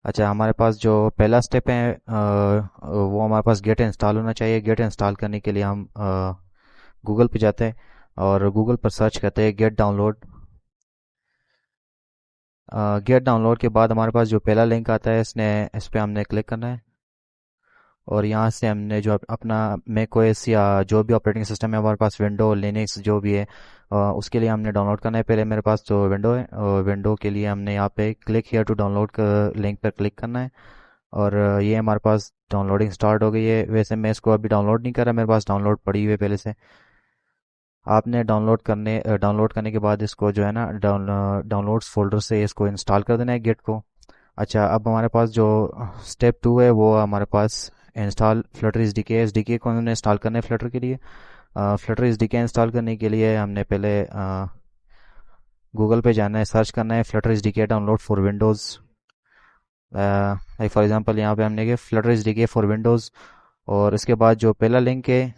अच्छा, हमारे पास जो पहला स्टेप है वो हमारे पास गेट इंस्टॉल होना चाहिए। गेट इंस्टॉल करने के लिए हम गूगल पे जाते हैं और गूगल पर सर्च करते हैं गेट डाउनलोड। गेट डाउनलोड के बाद हमारे पास जो पहला लिंक आता है इस पे हमने क्लिक करना है। और यहाँ से हमने जो अपना मैक ओएस या जो भी ऑपरेटिंग सिस्टम है हमारे पास, विंडो लिनक्स जो भी है, उसके लिए हमने डाउनलोड करना है। पहले मेरे पास जो विंडो है, विंडो के लिए हमने यहाँ पे क्लिक हियर टू डाउनलोड का लिंक पर क्लिक करना है। और ये हमारे पास डाउनलोडिंग स्टार्ट हो गई है। वैसे मैं इसको अभी डाउनलोड नहीं कर रहा, मेरे पास डाउनलोड पड़ी हुई है पहले से। आपने डाउनलोड करने के बाद इसको जो है ना डाउनलोड्स फोल्डर से इसको इंस्टॉल कर देना है गेट को। अच्छा, अब हमारे पास जो स्टेप 2 है वो हमारे पास इंस्टॉल फ्लटर एसडीके को हमने इंस्टॉल करना है फ्लटर के लिए। फ्लटर एसडीके इंस्टॉल करने के लिए हमने पहले गूगल पे जाना है, सर्च करना है Flutter SDK download for Windows. Like for example यहाँ पे हमने किया फ्लटर एसडीके फॉर विंडोज़। और इसके बाद जो पहला लिंक है,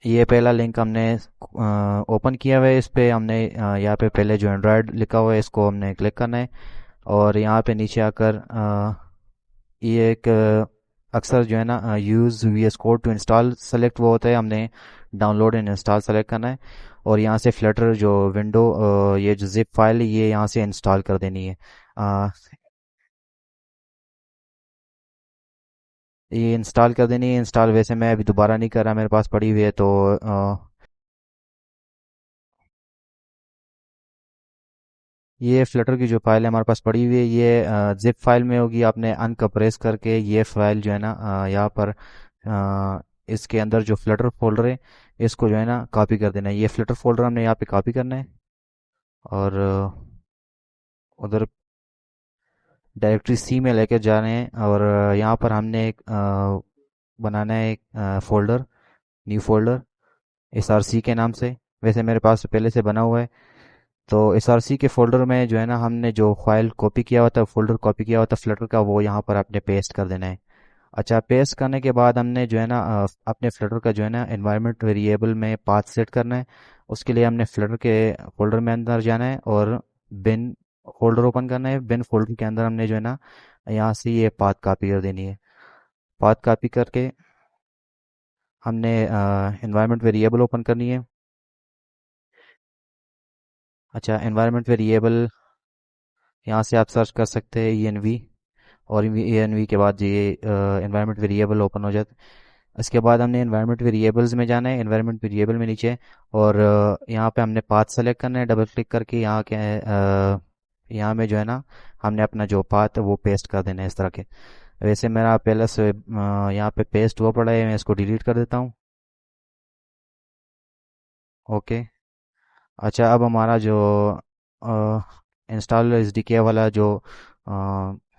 ये पहला लिंक हमने ओपन किया हुआ है। इस पे हमने यहाँ पे पहले जो एंड्रॉयड लिखा हुआ है इसको हमने क्लिक करना है। और यहाँ पे नीचे आकर ये एक अक्सर जो है ना use V S code to install select वो होता है, हमने डाउनलोड एंड इंस्टॉल सेलेक्ट करना है। और यहाँ से फ्लटर जो विंडो ये जो जिप फाइल है ये यहाँ से इंस्टॉल कर देनी है। अ, ये इंस्टॉल कर देनी है। इंस्टॉल वैसे मैं अभी दोबारा नहीं कर रहा, मेरे पास पड़ी हुई है तो ये फ्लटर की जो फाइल है हमारे पास पड़ी हुई है, ये जिप फाइल में होगी। आपने अनकम्प्रेस करके ये फाइल जो है ना यहाँ पर इसके अंदर जो फ्लटर फोल्डर है इसको जो है ना कॉपी कर देना है। ये फ्लटर फोल्डर हमने यहाँ पे कॉपी करना है। और उधर डायरेक्टरी सी में लेकर जाने हैं। और यहाँ पर हमने एक बनाना है एक folder, new folder S R C के नाम से। वैसे मेरे पास पहले से बना हुआ है। तो एसआरसी के फोल्डर में जो है ना हमने जो फाइल कॉपी किया हुआ था, फोल्डर कॉपी किया हुआ था फ्लटर का, वो यहाँ पर आपने पेस्ट कर देना है। अच्छा, पेस्ट करने के बाद हमने जो है ना अपने फ्लटर का जो है ना एनवायरनमेंट वेरिएबल में पाथ सेट करना है। उसके लिए हमने फ्लटर के फोल्डर में अंदर जाना है और बिन फोल्डर ओपन करना है। बिन फोल्डर के अंदर हमने जो है ना यहाँ से ये पाथ कॉपी कर देनी है। पाथ कॉपी करके हमने एनवायरनमेंट वेरिएबल ओपन करनी है। अच्छा, एनवायरनमेंट वेरिएबल यहाँ से आप सर्च कर सकते हैं ENV। और ENV के बाद ये एनवायरनमेंट वेरिएबल ओपन हो जाता है। इसके बाद हमने एनवायरनमेंट वेरिएबल्स में जाना है, एनवायरनमेंट वेरिएबल में नीचे। और यहाँ पे हमने पाथ सेलेक्ट करना है, डबल क्लिक करके यहाँ के यहाँ में जो है ना हमने अपना जो पाथ है वो पेस्ट कर देना है इस तरह के। वैसे मेरा पहले से यहाँ पे पेस्ट हुआ पड़ा है, मैं इसको डिलीट कर देता हूँ। ओके। अच्छा, अब हमारा जो इंस्टॉल एसडीके वाला जो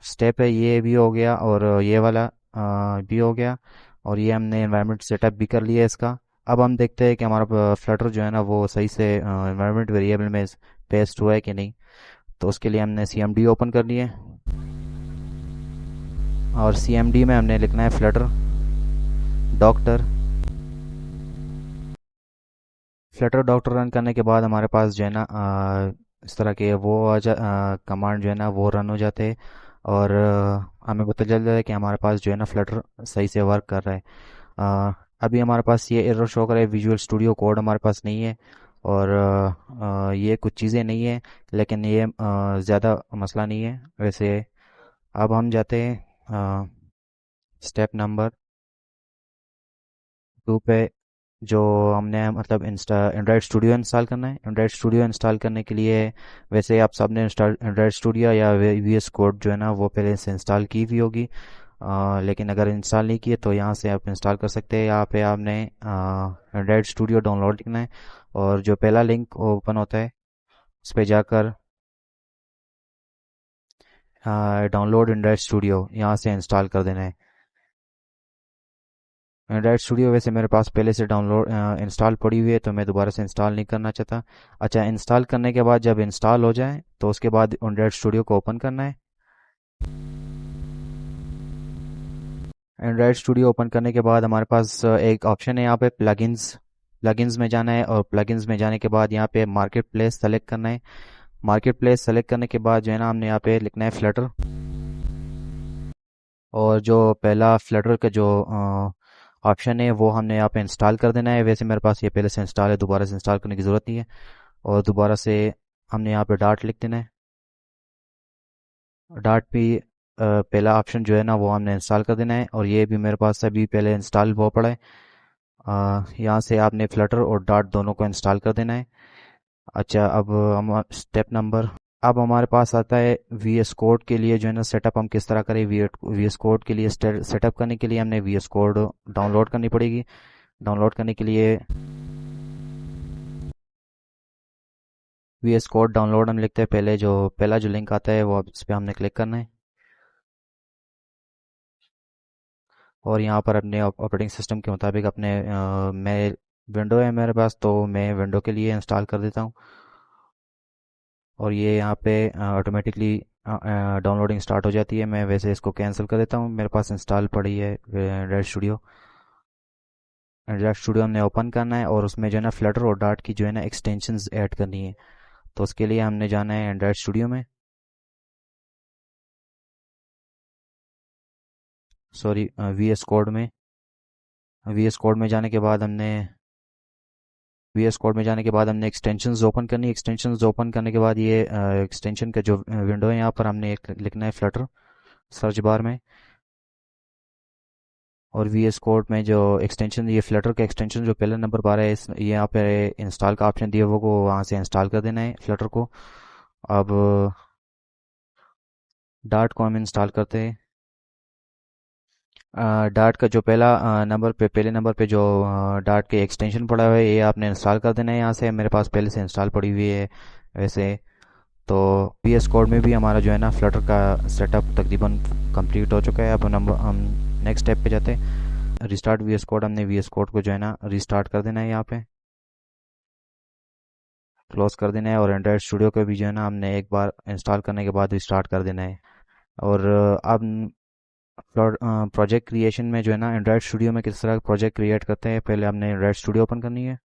स्टेप है ये भी हो गया, और ये वाला भी हो गया। और ये हमने एनवायरनमेंट सेटअप भी कर लिया है इसका। अब हम देखते हैं कि हमारा फ्लटर जो है ना वो सही से एनवायरनमेंट वेरिएबल में पेस्ट हुआ है कि नहीं। तो उसके लिए हमने CMD ओपन कर लिए। और CMD में हमने लिखना है Flutter doctor. Flutter doctor run करने के बाद हमारे पास जो है ना इस तरह के वो कमांड जो है ना वो रन हो जाते हैं। और हमें पता चल जाता है कि हमारे पास जो है ना फ्लटर सही से वर्क कर रहा है। अ, अभी हमारे पास ये एरर शो कर रहा है, विजुअल स्टूडियो कोड हमारे पास नहीं है। और ये कुछ चीज़ें नहीं है, लेकिन ये ज़्यादा मसला नहीं है वैसे। अब हम जाते हैं स्टेप नंबर 2 पे। जो हमने मतलब इंस्टा एंड्रॉयड स्टूडियो इंस्टॉल करना है। एंड्रॉयड स्टूडियो इंस्टॉल करने के लिए वैसे आप सबने इंस्टॉल एंड्रॉयड स्टूडियो या VS कोड जो है ना वो पहले से इंस्टॉल की हुई होगी। लेकिन अगर इंस्टॉल नहीं किए तो यहाँ से आप इंस्टॉल कर सकते हैं। यहाँ पे आपने एंड्रॉयड स्टूडियो डाउनलोड लिखना है। और जो पहला लिंक ओपन होता है उस पर जाकर डाउनलोड एंड्रॉयड स्टूडियो यहाँ से इंस्टॉल कर देना है। एंड्रॉयड स्टूडियो वैसे मेरे पास पहले से डाउनलोड इंस्टॉल पड़ी हुई है, तो मैं दोबारा से इंस्टॉल नहीं करना चाहता। अच्छा, इंस्टॉल करने के बाद जब इंस्टॉल हो जाए तो उसके बाद एंड्रॉयड स्टूडियो को ओपन करना है। एंड्रॉयड स्टूडियो ओपन करने के बाद हमारे पास एक ऑप्शन है यहाँ पे प्लगइन्स। प्लगइन्स में जाना है और प्लगइन्स में जाने के बाद यहाँ पे मार्केट प्लेस सेलेक्ट करना है। मार्केट प्लेस सेलेक्ट करने के बाद जो है ना हमने यहाँ पे लिखना है फ्लटर। और जो पहला फ्लटर का जो ऑप्शन है वो हमने यहाँ पे इंस्टॉल कर देना है। वैसे मेरे पास ये पहले से इंस्टॉल है, दोबारा से इंस्टॉल करने की ज़रूरत नहीं है। और दोबारा से हमने यहाँ पे डार्ट लिख देना है। डार्ट भी पहला ऑप्शन जो है ना वो हमने इंस्टॉल कर देना है, और ये भी मेरे पास अभी पहले इंस्टॉल हुआ पड़ा है। यहाँ से आपने फ्लटर और डार्ट दोनों को इंस्टॉल कर देना है। अच्छा, अब हम स्टेप नंबर, अब हमारे पास आता है वी एस कोड के लिए जो है ना सेटअप हम किस तरह करें। वी एस कोड के लिए सेटअप करने के लिए हमने वी एस कोड डाउनलोड करनी पड़ेगी। डाउनलोड करने के लिए वी एस कोड डाउनलोड हम लिखते हैं, पहले जो पहला जो लिंक आता है वो इस पर हमने क्लिक करना है। और यहाँ पर अपने ऑपरेटिंग सिस्टम के मुताबिक अपने मैं विंडो है मेरे पास, तो मैं विंडो के लिए इंस्टॉल कर देता हूँ। और ये यहाँ पे ऑटोमेटिकली डाउनलोडिंग स्टार्ट हो जाती है। मैं वैसे इसको कैंसिल कर देता हूँ, मेरे पास इंस्टॉल पड़ी है एंड्रॉयड स्टूडियो। एंड्रॉयड स्टूडियो हमने ओपन करना है और उसमें जो है ना फ्लटर और डार्ट की जो है ना एक्सटेंशंस ऐड करनी है। तो उसके लिए हमने जाना है एंड्रॉयड स्टूडियो में, सॉरी वी एस कोड में। वी एस कोड में जाने के बाद हमने वी एस कोड में जाने के बाद हमने एक्सटेंशंस ओपन करनी है। एक्सटेंशंस ओपन करने के बाद ये एक्सटेंशन का जो विंडो है यहाँ पर हमने एक लिखना है फ्लटर सर्च बार में। और वी एस कोड में जो एक्सटेंशन, ये फ्लटर का एक्सटेंशन जो पहले नंबर पर आ रहा है, इस ये यहाँ पे इंस्टॉल का ऑप्शन दिया वो को वहाँ से इंस्टॉल कर देना है फ्लटर को। अब डार्ट को हम इंस्टॉल करते हैं। डार्ट का जो पहला नंबर पे पहले नंबर पे जो डार्ट के एक्सटेंशन पड़ा हुआ है ये आपने इंस्टॉल कर देना है यहाँ से। मेरे पास पहले से इंस्टॉल पड़ी हुई है वैसे। तो वी एस कोड में भी हमारा जो है ना फ्लटर का सेटअप तकरीबन कंप्लीट हो चुका है। अब हम नेक्स्ट स्टेप पे जाते हैं, रिस्टार्ट वी एस कोड। हमने वी एस कोड को जो है ना रिस्टार्ट कर देना है, यहाँ पे क्लोज कर देना है। और एंड्रॉयड स्टूडियो को भी जो है ना हमने एक बार इंस्टॉल करने के बाद रिस्टार्ट कर देना है। और अब प्रोजेक्ट क्रिएशन में जो है ना एंड्रॉयड स्टूडियो में किस तरह प्रोजेक्ट क्रिएट करते हैं, पहले हमने एंड्रॉयड स्टूडियो ओपन करनी है।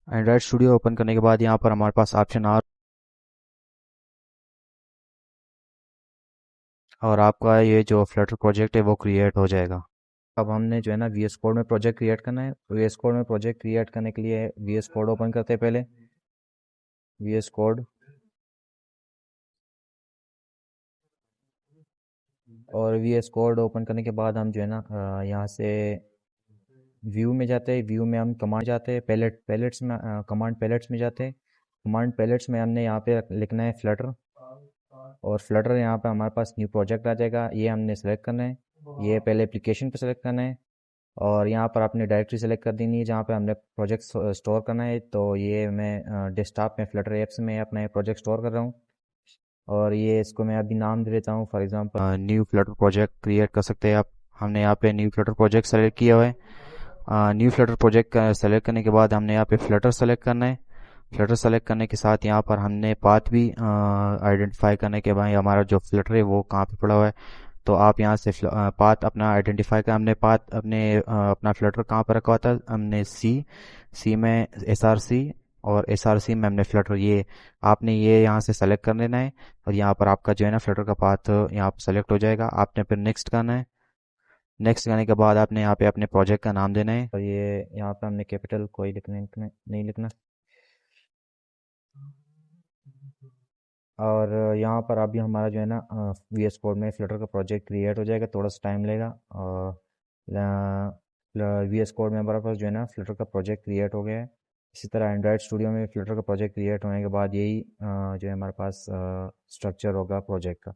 एंड्रॉयड स्टूडियो ओपन करने के बाद यहाँ पर हमारे पास ऑप्शन आ, और आपका ये जो फ्लटर प्रोजेक्ट है वो क्रिएट हो जाएगा। अब हमने जो है ना वी एस कोड में प्रोजेक्ट क्रिएट करना है। वी एस कोड में प्रोजेक्ट क्रिएट करने के लिए वी एस कोड ओपन करते हैं पहले। वी एस कोड, और वी एस कोड ओपन करने के बाद हम जो है ना यहाँ से व्यू में जाते हैं। व्यू में हम कमांड जाते हैं, पैलेट्स में कमांड पैलेट्स में जाते हैं। कमांड पैलेट्स में हमने यहाँ पे लिखना है फ्लटर। और फ्लटर यहाँ पे हमारे पास न्यू प्रोजेक्ट आ जाएगा, ये हमने सेलेक्ट करना है। ये पहले एप्लीकेशन पे सेलेक्ट करना है। और यहाँ पर अपनी डायरेक्टरी सेलेक्ट कर देनी है जहाँ पे हमने प्रोजेक्ट स्टोर करना है। तो ये मैं डेस्कटॉप में फ्लटर एप्स में अपना ये प्रोजेक्ट स्टोर कर रहा हूँ। और ये इसको मैं अभी नाम दे देता हूँ, for example new Flutter project create कर सकते हैं आप। हमने यहाँ पे न्यू फ्लटर प्रोजेक्ट सेलेक्ट किया हुआ है। न्यू फ्लटर प्रोजेक्ट सेलेक्ट करने के बाद हमने यहाँ पे फ्लटर सेलेक्ट करना है। फ्लटर सेलेक्ट करने के साथ यहाँ पर हमने पाथ भी आइडेंटिफाई करने के बाद हमारा जो फ्लटर है वो कहाँ पे पड़ा हुआ है। तो आप यहाँ से पाथ अपना आइडेंटिफाई कर, हमने पाथ अपना फ्लटर कहाँ पर रखा हुआ था, हमने सी सी में एस आर सी, और एस आर सी में हमने फ्लटर, ये आपने ये यहाँ से सेलेक्ट कर लेना है। और यहाँ पर आपका जो है ना फ्लटर का पाथ यहाँ पर सेलेक्ट हो जाएगा। आपने फिर नेक्स्ट करना है। नेक्स्ट करने के बाद आपने यहाँ पे अपने प्रोजेक्ट का नाम देना है। और ये यहाँ पे हमने कैपिटल कोई नहीं लिखना। और यहाँ पर अभी हमारा जो है ना वी एस कोड में फ्लटर का प्रोजेक्ट क्रिएट हो जाएगा, थोड़ा सा टाइम लेगा। और वी एस कोड में हमारे पास जो है ना फ्लटर का प्रोजेक्ट क्रिएट हो गया है। इसी तरह एंड्रॉयड स्टूडियो में फ्लटर का प्रोजेक्ट क्रिएट होने के बाद यही जो है हमारे पास स्ट्रक्चर होगा प्रोजेक्ट का।